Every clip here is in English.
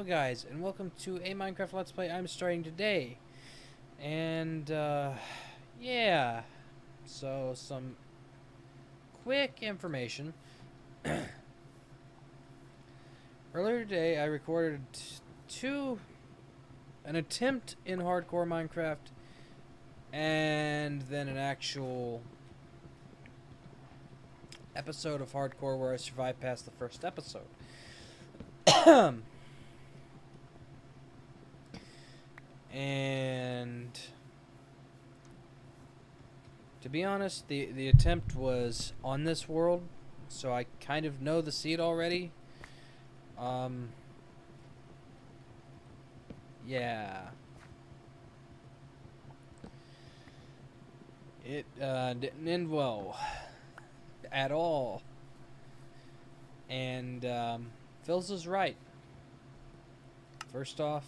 Hello guys, and welcome to a Minecraft Let's Play I'm starting today. And, yeah. So, some quick information. Earlier today, I recorded an attempt in hardcore Minecraft, and then an actual episode of hardcore where I survived past the first episode. And to be honest, the attempt was on this world, so I kind of know the seed already. Yeah. It didn't end well at all. And Phil's is right. First off,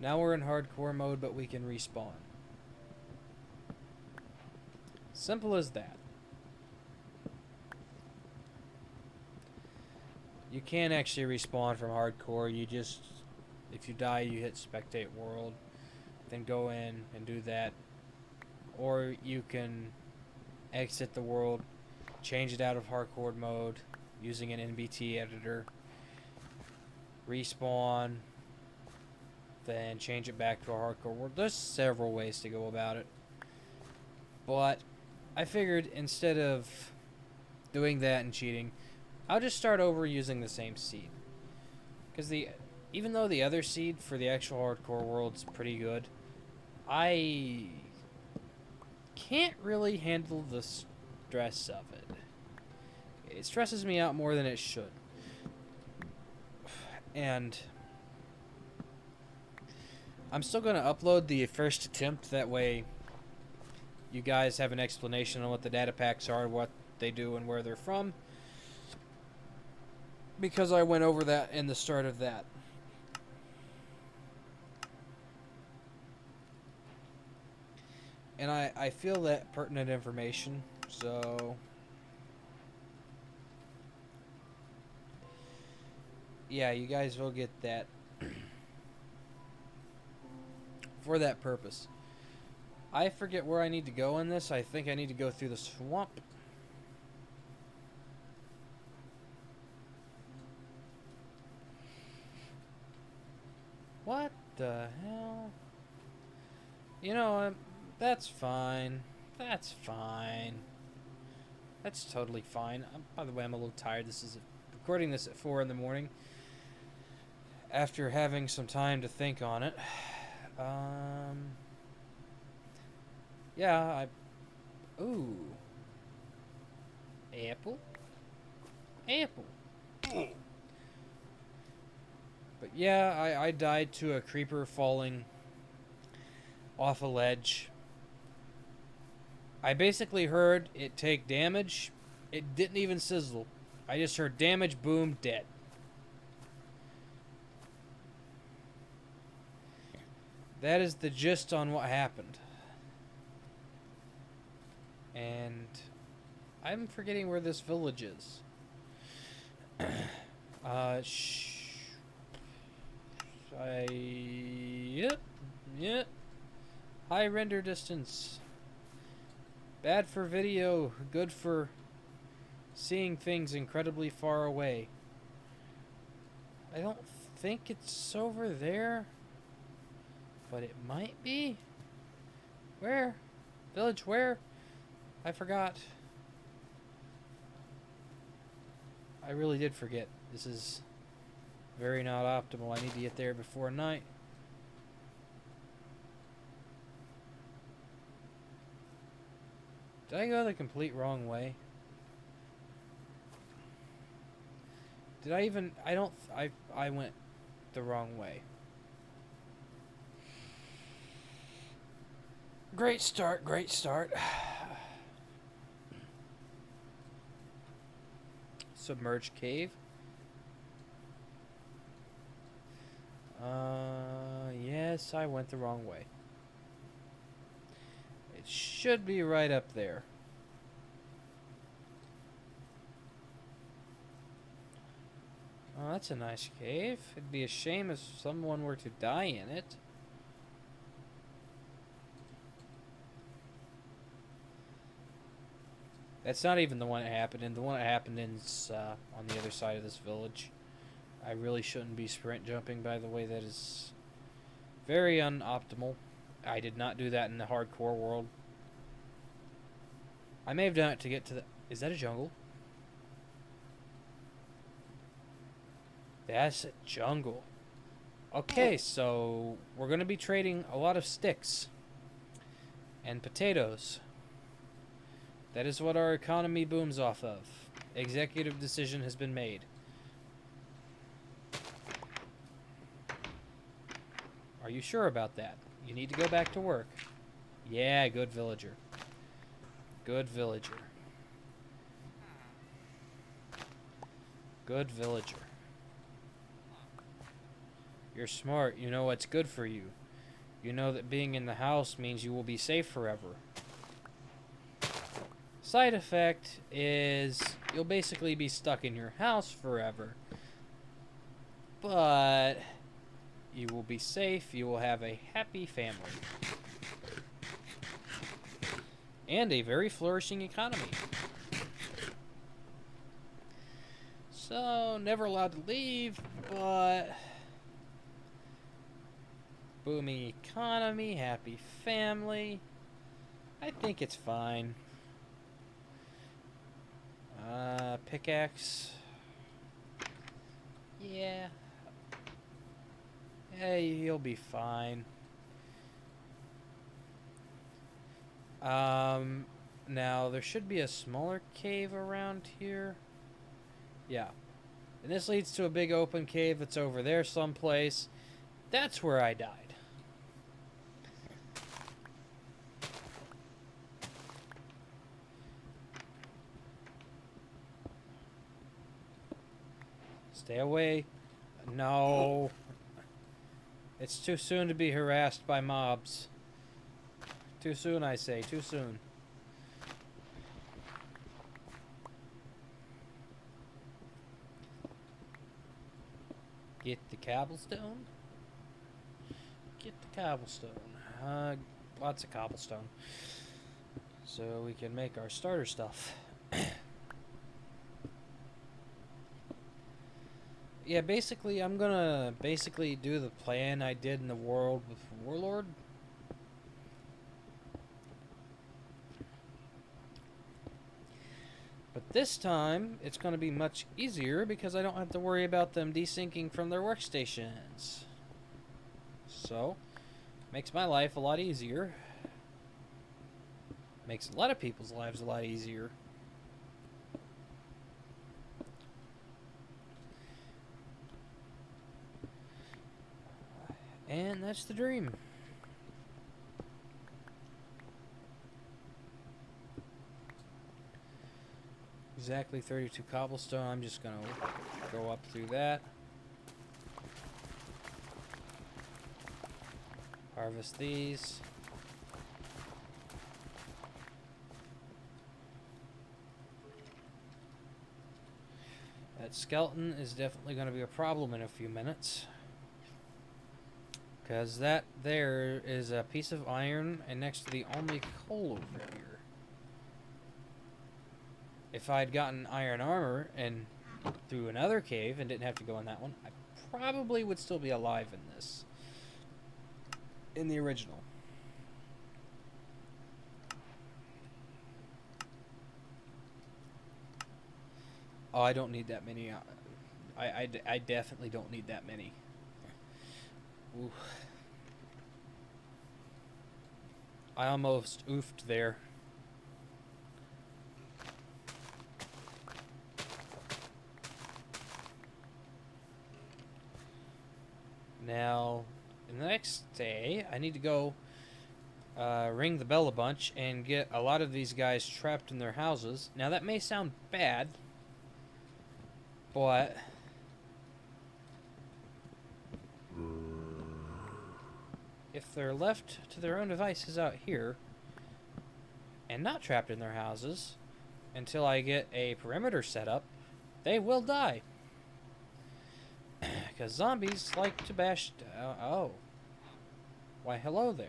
now we're in hardcore mode, but we can respawn. Simple as that. You can actually respawn from hardcore. You just, if you die, you hit spectate world, then go in and do that. Or you can exit the world, change it out of hardcore mode using an NBT editor, respawn, then change it back to a hardcore world. There's several ways to go about it. But I figured instead of doing that and cheating, I'll just start over using the same seed. Because even though the other seed for the actual hardcore world's pretty good, I can't really handle the stress of it. It stresses me out more than it should. And I'm still going to upload the first attempt, that way you guys have an explanation on what the data packs are, what they do, and where they're from. Because I went over that in the start of that. And I feel that pertinent information, so yeah, you guys will get that for that purpose. I forget where I need to go in this. I think I need to go through the swamp. What the hell? You know, that's fine. That's fine. That's totally fine. By the way, I'm a little tired. Recording this at 4 in the morning. After having some time to think on it. Yeah, ooh. Apple? Apple. But yeah, I died to a creeper falling off a ledge. I basically heard it take damage. It didn't even sizzle. I just heard damage, boom, dead. That is the gist on what happened. And I'm forgetting where this village is. Yep. High render distance. Bad for video, good for seeing things incredibly far away. I don't think it's over there, but it might be. Where? Village where? I forgot. I really did forget. This is very not optimal. I need to get there before night. Did I go the complete wrong way? Did I even... I went the wrong way. Great start, great start. Submerged cave. Yes, I went the wrong way. It should be right up there. Oh, that's a nice cave. It'd be a shame if someone were to die in it. That's not even the one that happened in. The one that happened in is on the other side of this village. I really shouldn't be sprint jumping, by the way. That is very unoptimal. I did not do that in the hardcore world. I may have done it to get to the... Is that a jungle? That's a jungle. Okay, so we're going to be trading a lot of sticks and potatoes. That is what our economy booms off of. Executive decision has been made. Are you sure about that? You need to go back to work. Yeah, good villager. Good villager. Good villager. You're smart. You know what's good for you. You know that being in the house means you will be safe forever. Side effect is you'll basically be stuck in your house forever. But you will be safe. You will have a happy family. And a very flourishing economy. So, never allowed to leave, but... booming economy, happy family. I think it's fine. Pickaxe. Yeah. Hey, you'll be fine. Now there should be a smaller cave around here. Yeah. And this leads to a big open cave that's over there someplace. That's where I died. Stay away. No. It's too soon to be harassed by mobs. Too soon, I say. Too soon. Get the cobblestone. Get the cobblestone. Lots of cobblestone. So we can make our starter stuff. Yeah, basically, I'm gonna do the plan I did in the world with Warlord. But this time, it's gonna be much easier because I don't have to worry about them desyncing from their workstations. So, makes my life a lot easier. Makes a lot of people's lives a lot easier. And that's the dream. Exactly 32 cobblestone. I'm just gonna go up through that. Harvest these. That skeleton is definitely going to be a problem in a few minutes. Because that there is a piece of iron and next to the only coal over here. If I'd gotten iron armor and through another cave and didn't have to go in that one, I probably would still be alive in this. In the original. Oh, I don't need that many. I definitely don't need that many. Ooh. I almost oofed there. Now, the next day, I need to go ring the bell a bunch and get a lot of these guys trapped in their houses. Now, that may sound bad, but if they're left to their own devices out here and not trapped in their houses until I get a perimeter set up, they will die. Because zombies like to bash... oh. Why, hello there.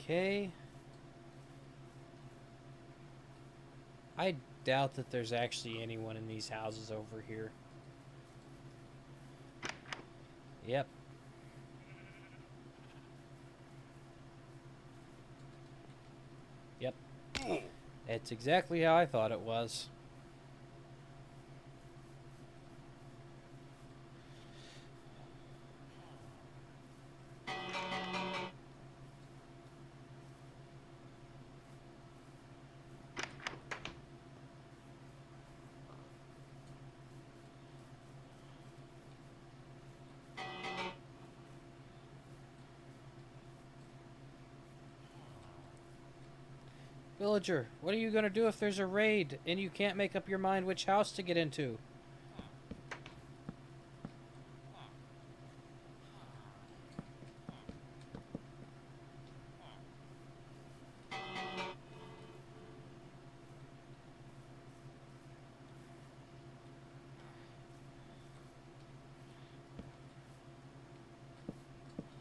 Okay. I doubt that there's actually anyone in these houses over here. Yep. Yep. It's exactly how I thought it was. Villager, what are you gonna do if there's a raid and you can't make up your mind which house to get into?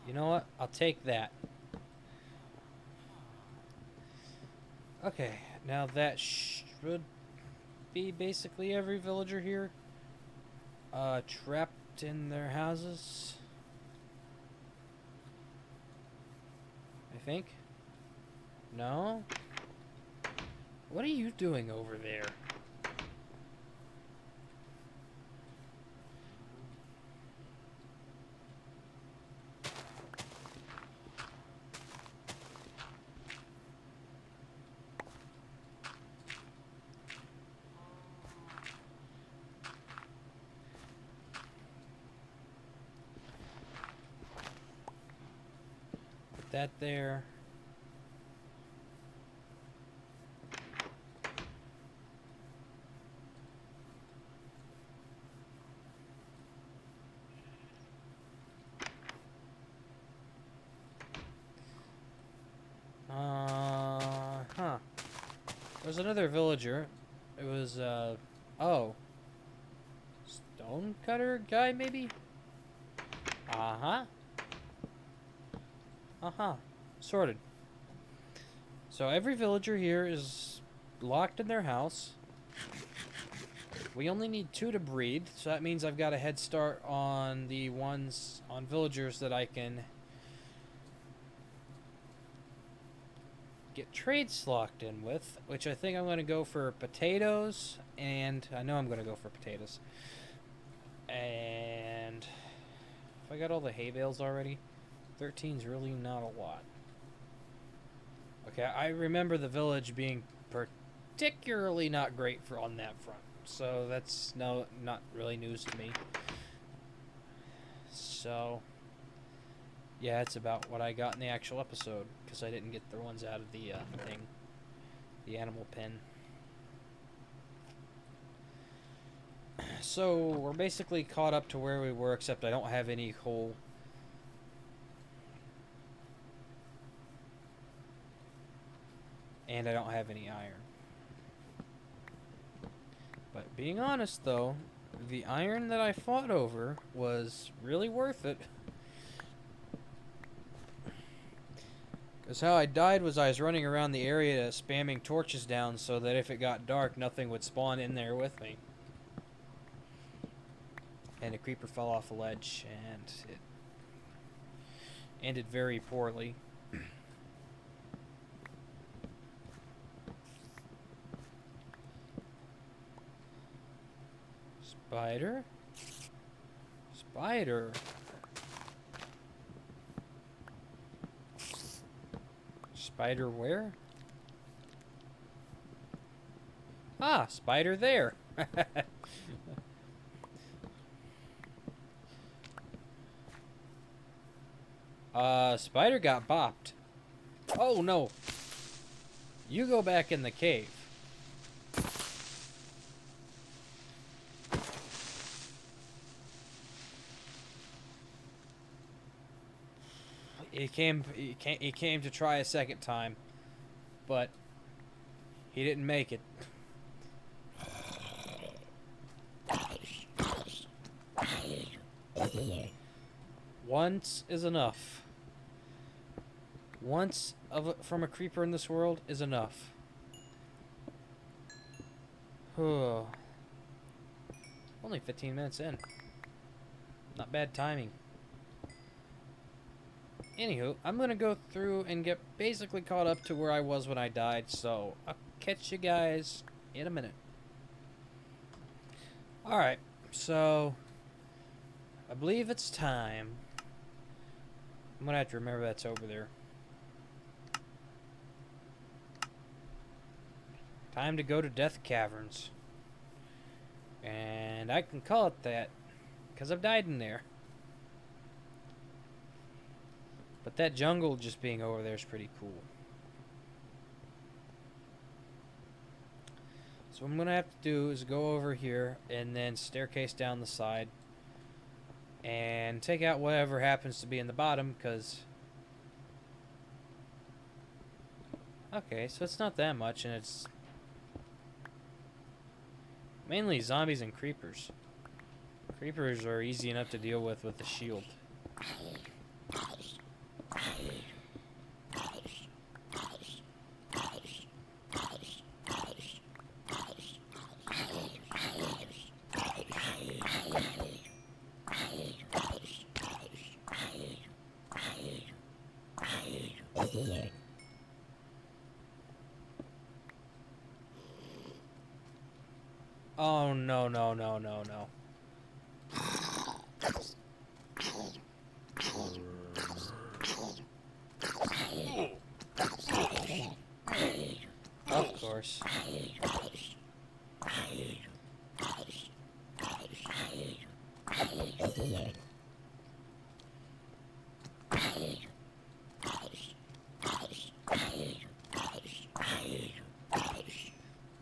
You know what? I'll take that. Okay, now that should be basically every villager here. Trapped in their houses. I think. No? What are you doing over there? Put that there. Huh. There's another villager. It was, oh. Stonecutter guy, maybe? Uh-huh. Uh-huh. Sorted. So every villager here is locked in their house. We only need 2 to breed, so that means I've got a head start on the ones, on villagers that I can get trades locked in with, which I think I'm going to go for potatoes, and I know I'm going to go for potatoes. And if I got all the hay bales already, 13's really not a lot. Okay, I remember the village being particularly not great for on that front, so that's not really news to me. So yeah, it's about what I got in the actual episode, because I didn't get the ones out of the thing, the animal pen. So we're basically caught up to where we were, except I don't have any coal. And I don't have any iron. But being honest, though, the iron that I fought over was really worth it. Because how I died was I was running around the area spamming torches down so that if it got dark, nothing would spawn in there with me. And a creeper fell off a ledge, and it ended very poorly. Spider? Spider? Spider where? Ah, spider there. Spider got bopped. Oh, no. You go back in the cave. He came to try a second time, but he didn't make it. Once is enough. Once from a creeper in this world is enough. Only 15 minutes in. Not bad timing. Anywho, I'm gonna go through and get basically caught up to where I was when I died, so I'll catch you guys in a minute. Alright, so I believe it's time. I'm gonna have to remember that's over there. Time to go to Death Caverns. And I can call it that, because I've died in there. But that jungle just being over there is pretty cool. So what I'm going to have to do is go over here and then staircase down the side. And take out whatever happens to be in the bottom, because... Okay, so it's not that much, and it's... mainly zombies and creepers. Creepers are easy enough to deal with the shield. Oh, no, no, no, no, no. Of course.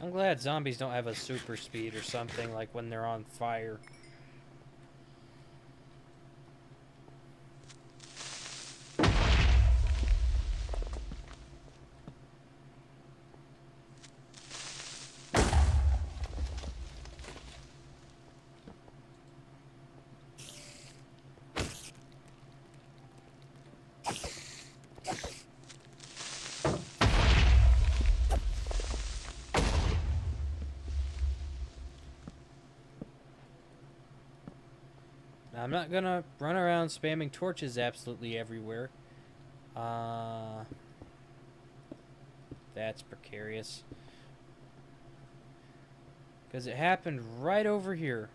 I'm glad zombies don't have a super speed or something like when they're on fire. Now, I'm not gonna run around spamming torches absolutely everywhere. That's precarious. Because it happened right over here.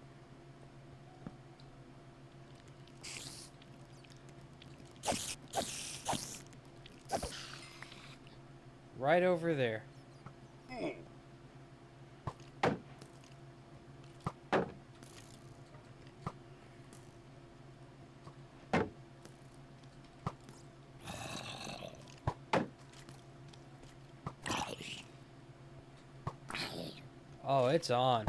Right over there. Oh, it's on.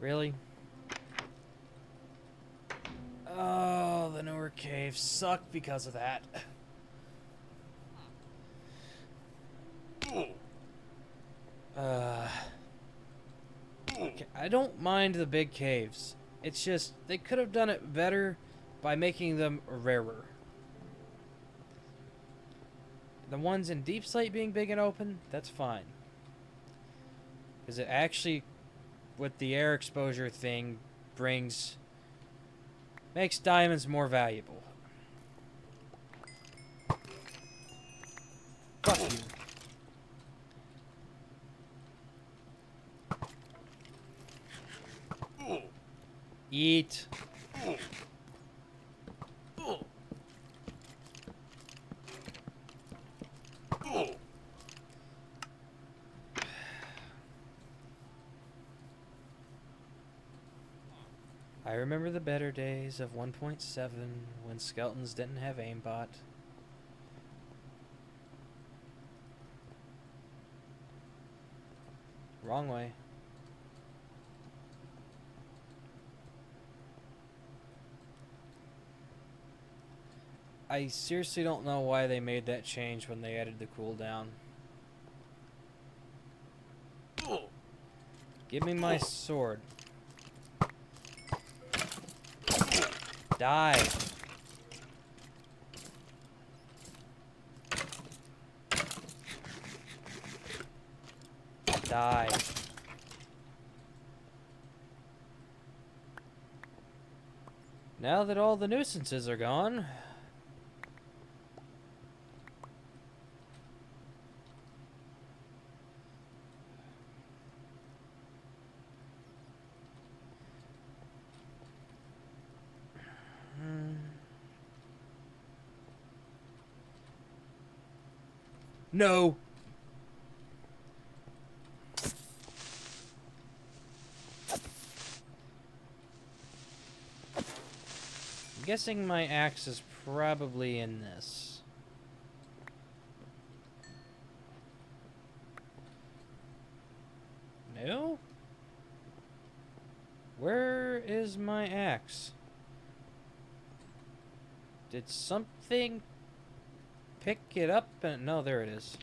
Really? Oh, the newer caves suck because of that. I don't mind the big caves. It's just, they could have done it better by making them rarer. The ones in Deep Slate being big and open, that's fine. Because it actually, with the air exposure thing, makes diamonds more valuable. Fuck you. Eat. I remember the better days of 1.7 when skeletons didn't have aimbot. Wrong way. I seriously don't know why they made that change when they added the cooldown. Give me my sword. Die. Die. Now that all the nuisances are gone, no. I'm guessing my axe is probably in this. No? Where is my axe? Did something pick it up? And no, there it is.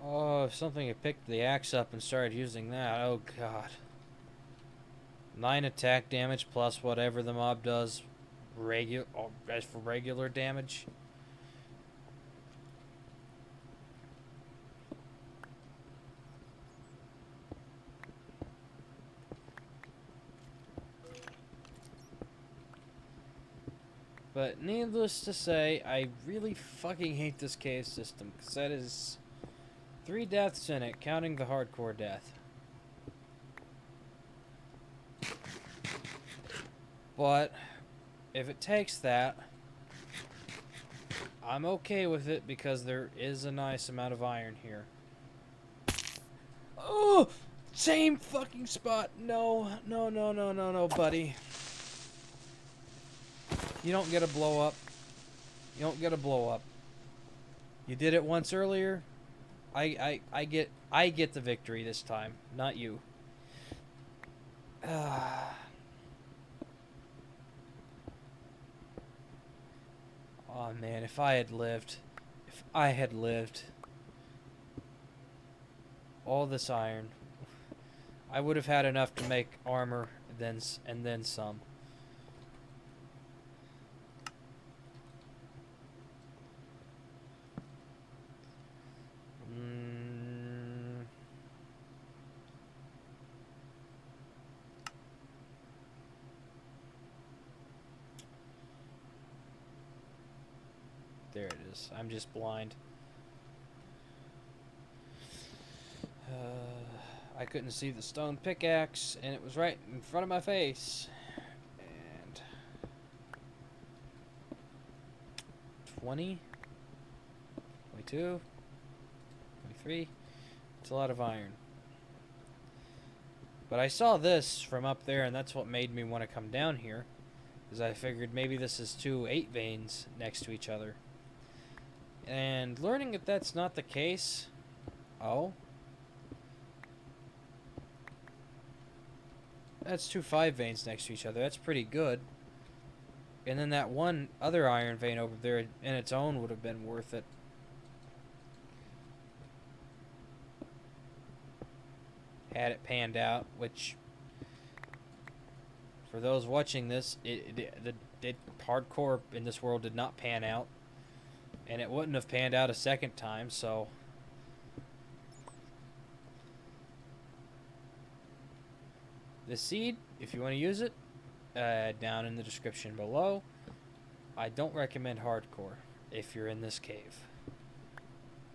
Oh, if something had picked the axe up and started using that, oh god. 9 attack damage plus whatever the mob does as for regular damage. But needless to say, I really fucking hate this cave system, because that is 3 deaths in it, counting the hardcore death. But if it takes that, I'm okay with it because there is a nice amount of iron here. Oh! Same fucking spot! No, no, no, no, no, no, buddy. You don't get a blow up. You don't get a blow up. You did it once earlier. I get the victory this time, not you. Oh man, if I had lived, all this iron, I would have had enough to make armor, and then some. There it is. I'm just blind. I couldn't see the stone pickaxe, and it was right in front of my face. And 20, 22, 23. It's a lot of iron. But I saw this from up there, and that's what made me want to come down here. Because I figured maybe this is 2 8 veins next to each other. And learning that that's not the case... Oh? That's 2 5 veins next to each other. That's pretty good. And then that one other iron vein over there in its own would have been worth it. Had it panned out, which... For those watching this, the hardcore in this world did not pan out. And it wouldn't have panned out a second time, so... The seed, if you want to use it, down in the description below. I don't recommend hardcore if you're in this cave.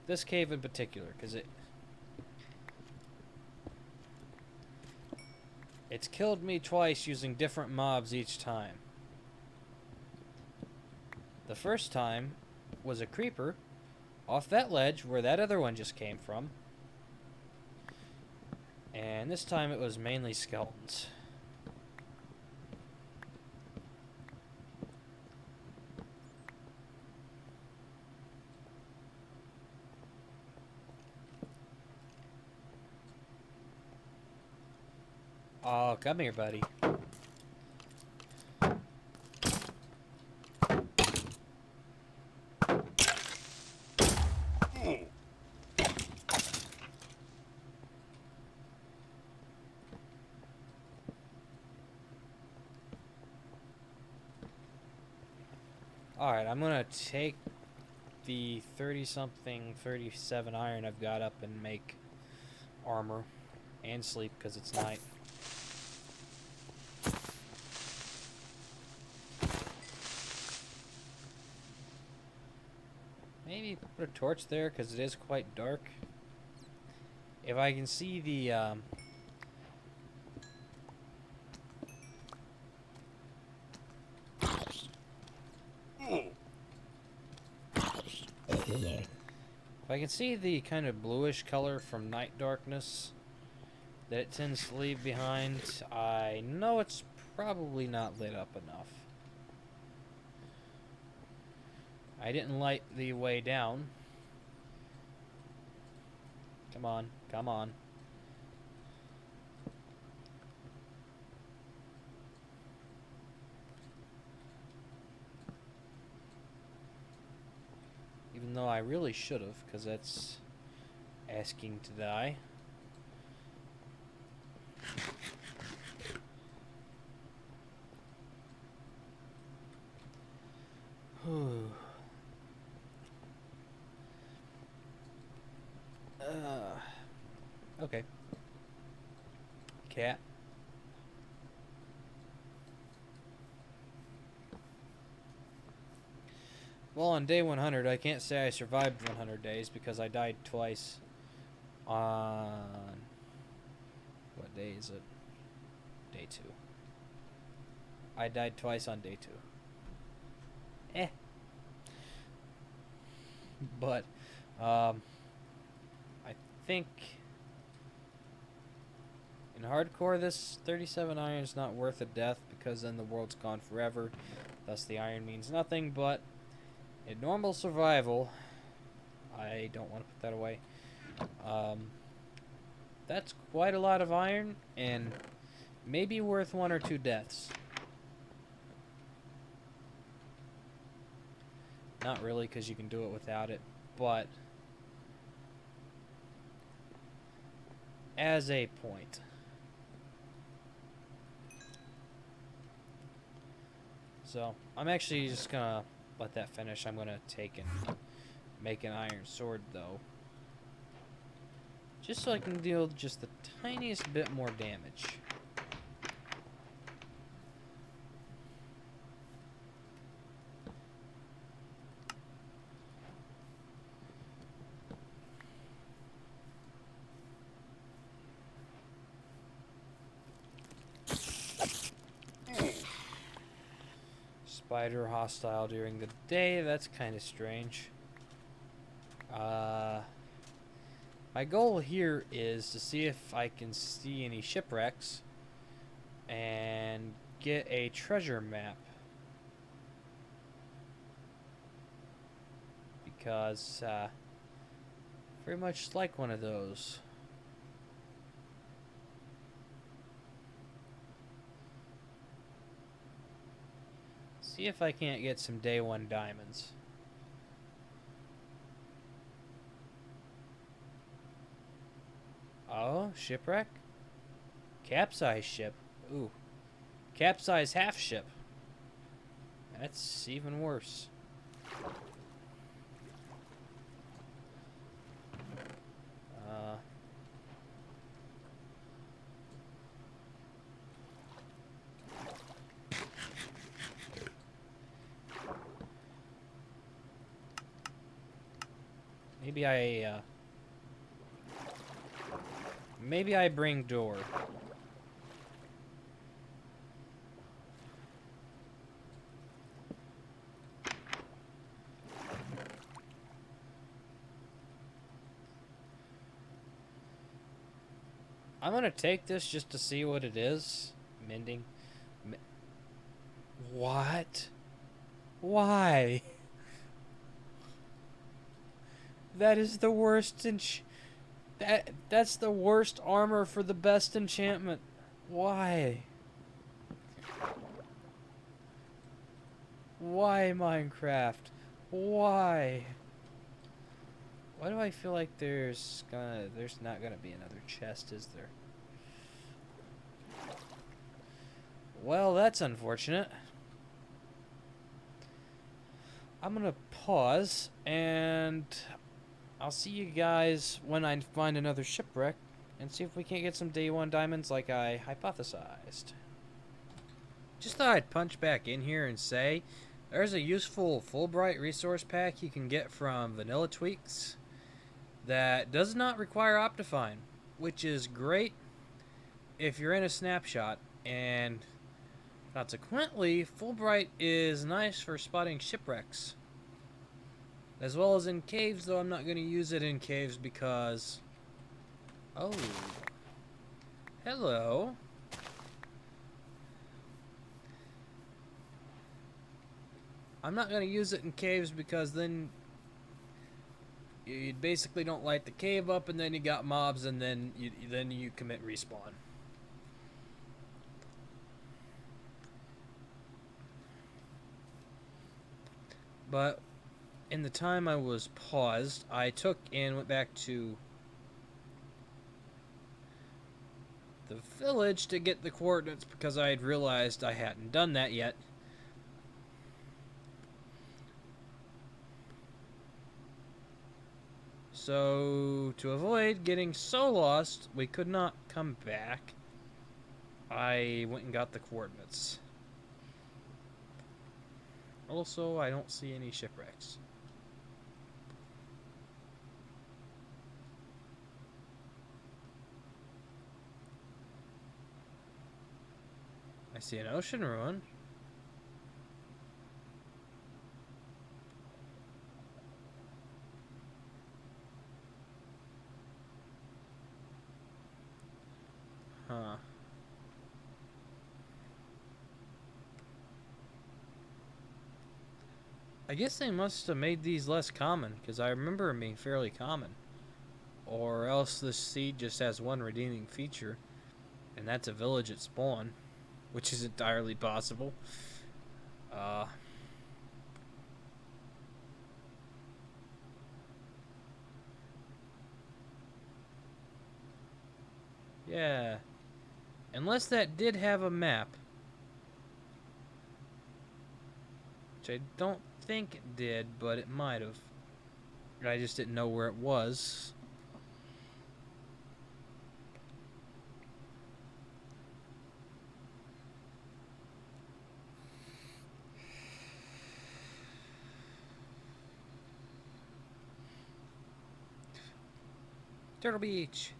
This cave in particular, because it's killed me twice using different mobs each time. The first time was a creeper off that ledge where that other one just came from. And this time it was mainly skeletons. Oh, come here, buddy. Alright, I'm gonna take the 30-something, 37 iron I've got up and make armor and sleep because it's night. Maybe put a torch there because it is quite dark. If I can see the if I can see the kind of bluish color from night darkness that it tends to leave behind, I know it's probably not lit up enough. I didn't light the way down. Come on, come on. Even though I really should have, because that's asking to die. Okay. Cat. Well, on day 100, I can't say I survived 100 days because I died twice on... What day is it? Day 2. I died twice on day 2. But, I think in hardcore this 37 iron is not worth a death because then the world's gone forever. Thus the iron means nothing, but in normal survival, I don't want to put that away. That's quite a lot of iron and maybe worth 1 or 2 deaths. Not really, because you can do it without it, but as a point. So, I'm actually just gonna let that finish. I'm gonna take and make an iron sword, though. Just so I can deal just the tiniest bit more damage. Spider hostile during the day, that's kind of strange. My goal here is to see if I can see any shipwrecks and get a treasure map. Because, very much like one of those. See if I can't get some day 1 diamonds. Oh, shipwreck? Capsize ship. Ooh. Capsize half ship. That's even worse. Maybe maybe I bring door. I'm gonna take this just to see what it is. Mending. What? Why? That is the worst that's the worst armor for the best enchantment. Why? Why, Minecraft? Why? Why do I feel like there's not gonna be another chest, is there? Well, that's unfortunate. I'm gonna pause, and I'll see you guys when I find another shipwreck, and see if we can't get some day 1 diamonds like I hypothesized. Just thought I'd punch back in here and say, there's a useful Fulbright resource pack you can get from Vanilla Tweaks that does not require Optifine, which is great if you're in a snapshot, and consequently, Fulbright is nice for spotting shipwrecks. As well as in caves, though I'm not going to use it in caves because... Oh. Hello. I'm not going to use it in caves because then you basically don't light the cave up, and then you got mobs, and then you commit respawn. But in the time I was paused, I took and went back to the village to get the coordinates because I had realized I hadn't done that yet. So, to avoid getting so lost, we could not come back. I went and got the coordinates. Also, I don't see any shipwrecks. I see an ocean ruin. Huh. I guess they must have made these less common, because I remember them being fairly common. Or else this seed just has one redeeming feature, and that's a village at spawn, which is entirely possible. Yeah. Unless that did have a map. Which I don't think it did, but it might have. I just didn't know where it was. Turtle Beach.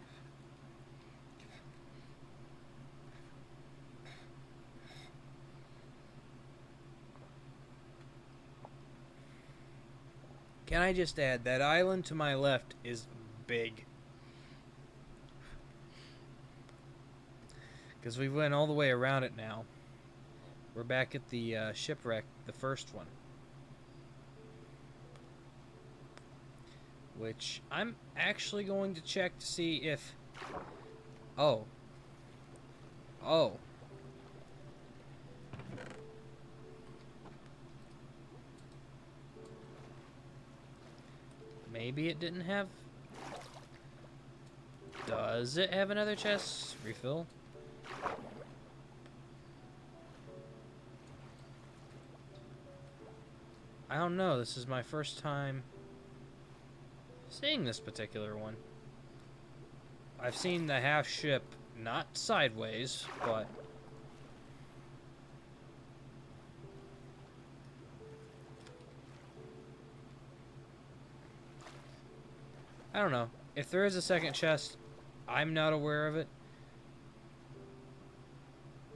Can I just add, that island to my left is big. Because we went all the way around it now. We're back at the shipwreck, the first one. Which I'm actually going to check to see if... Oh. Oh. Maybe it didn't have... Does it have another chest? Refill? I don't know. This is my first time seeing this particular one. I've seen the half ship, not sideways, but... I don't know. If there is a second chest, I'm not aware of it.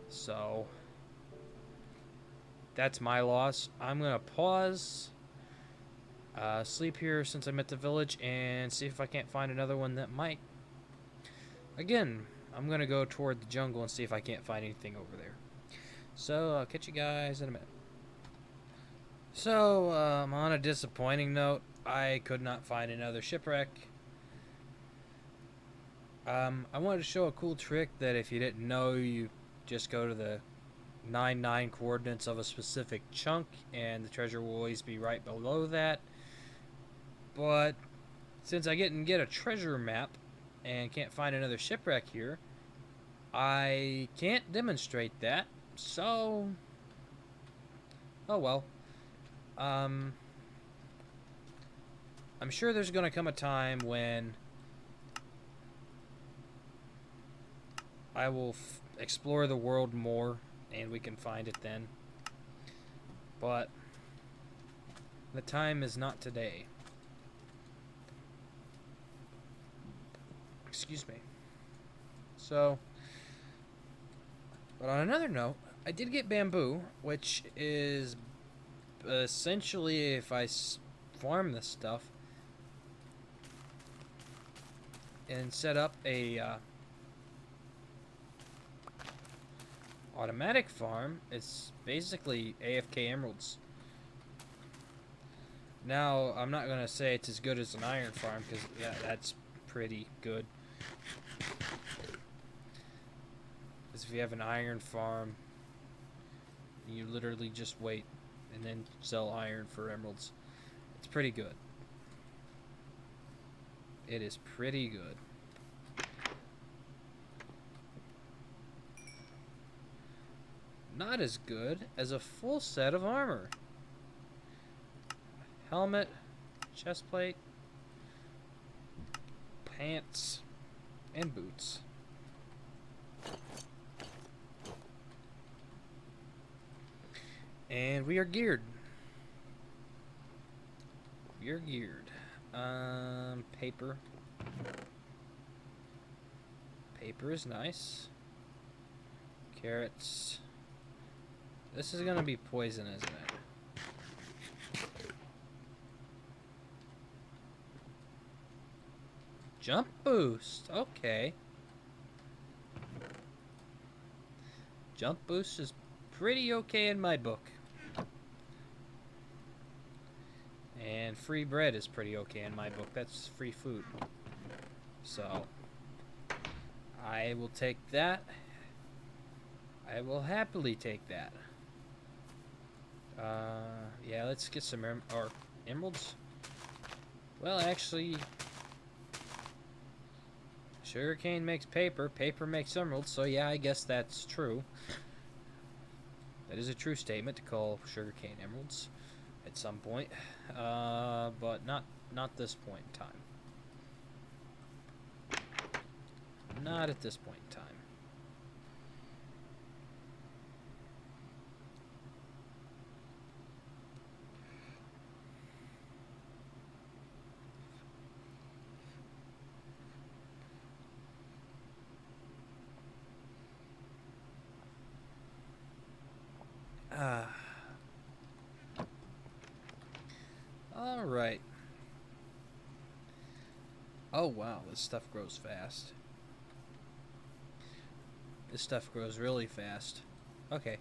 So, that's my loss. I'm going to pause, sleep here since I'm at the village, and see if I can't find another one that might. Again, I'm going to go toward the jungle and see if I can't find anything over there. So, I'll catch you guys in a minute. So, on a disappointing note, I could not find another shipwreck. I wanted to show a cool trick that if you didn't know, you just go to the 9 coordinates of a specific chunk, and the treasure will always be right below that. But since I didn't get a treasure map and can't find another shipwreck here, I can't demonstrate that. So, oh well. I'm sure there's going to come a time when I will explore the world more and we can find it then. But the time is not today. Excuse me. So, but on another note, I did get bamboo, which is essentially, if I farm this stuff and set up a automatic farm, it's basically AFK emeralds. Now, I'm not going to say it's as good as an iron farm, because, yeah, that's pretty good. Because if you have an iron farm, you literally just wait and then sell iron for emeralds. It's pretty good. It is pretty good. Not as good as a full set of armor. Helmet, chest plate, pants, and boots. And we are geared. We are geared. Paper. Paper is nice. Carrots. This is gonna be poison, isn't it? Jump boost. Okay. Jump boost is pretty okay in my book. And free bread is pretty okay in my book. That's free food. So, I will take that. I will happily take that. Yeah, let's get some emeralds. Well, actually, sugarcane makes paper. Paper makes emeralds. So yeah, I guess that's true. That is a true statement to call sugarcane emeralds at some point, but not this point in time. Not at this point in time. All right. Oh wow, this stuff grows fast. This stuff grows really fast. Okay.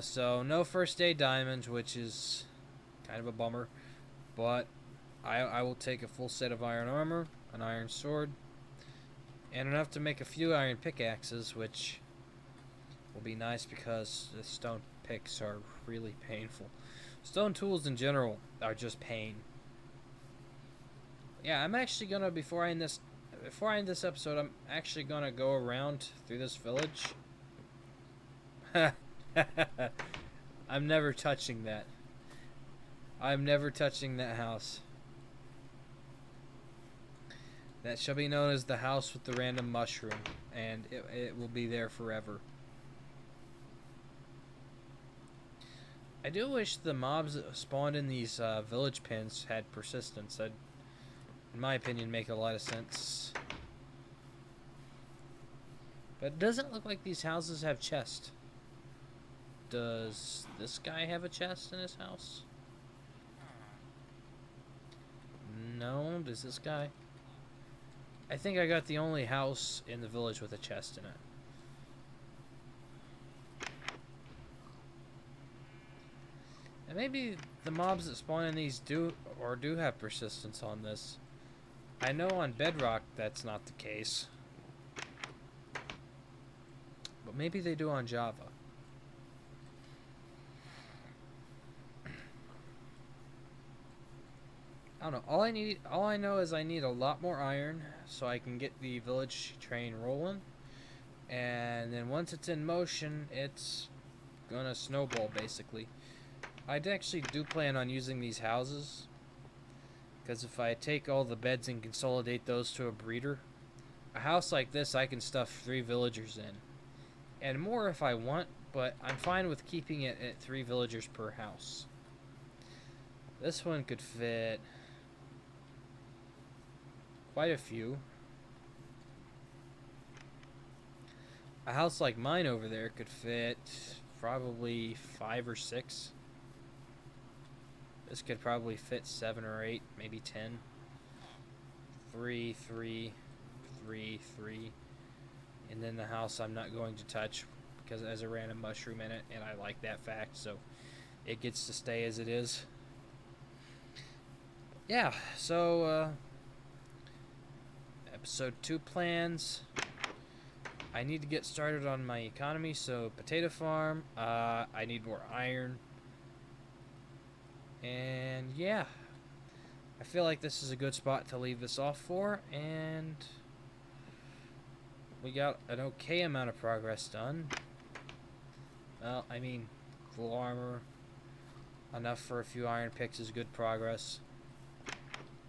So no first day diamonds, which is kind of a bummer, but I will take a full set of iron armor, an iron sword, and enough to make a few iron pickaxes, which will be nice because the stone picks are really painful. Stone tools in general are just pain. Yeah, I'm actually gonna before I end this episode, I'm actually gonna go around through this village. I'm never touching that. I'm never touching that house. That shall be known as the house with the random mushroom, and it will be there forever. I do wish the mobs that spawned in these village pens had persistence. in my opinion, make a lot of sense. But it doesn't look like these houses have chests. Does this guy have a chest in his house? No, does this guy? I think I got the only house in the village with a chest in it. And maybe the mobs that spawn in these do have persistence on this. I know on Bedrock that's not the case. But maybe they do on Java. I don't know. All I know is I need a lot more iron so I can get the village train rolling. And then once it's in motion, it's gonna snowball basically. I actually do plan on using these houses, because if I take all the beds and consolidate those to a breeder, a house like this I can stuff 3 villagers in. And more if I want, but I'm fine with keeping it at 3 villagers per house. This one could fit quite a few. A house like mine over there could fit probably 5 or 6. This could probably fit 7 or 8, maybe 10. 3, 3, 3, 3. And then the house I'm not going to touch because it has a random mushroom in it, and I like that fact, so it gets to stay as it is. Yeah, so episode 2 plans. I need to get started on my economy, so potato farm. I need more iron. And yeah, I feel like this is a good spot to leave this off for, and we got an okay amount of progress done. Well, I mean, full armor, enough for a few iron picks is good progress.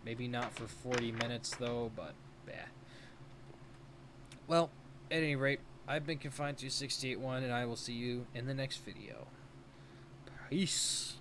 Maybe not for 40 minutes though, but yeah. Well, at any rate, I've been Confined to 681, and I will see you in the next video. Peace.